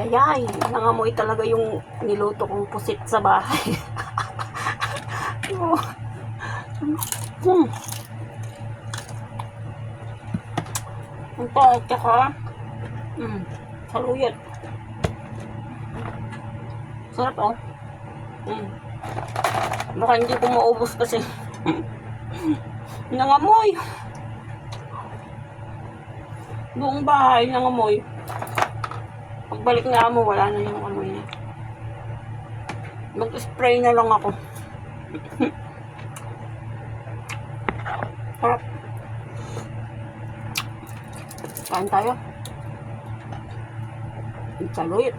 Ayay, nangamoy talaga yung niluto kong pusit sa bahay. Oh. Ito, at saka, saluyot. Sarap, oh. Baka hindi ko maubos kasi nangamoy. Buong bahay nangamoy. Pagbalik nga mo, wala na yung amoy niya. Mag-spray na lang ako. Sarap. Kain tayo. Saluyot.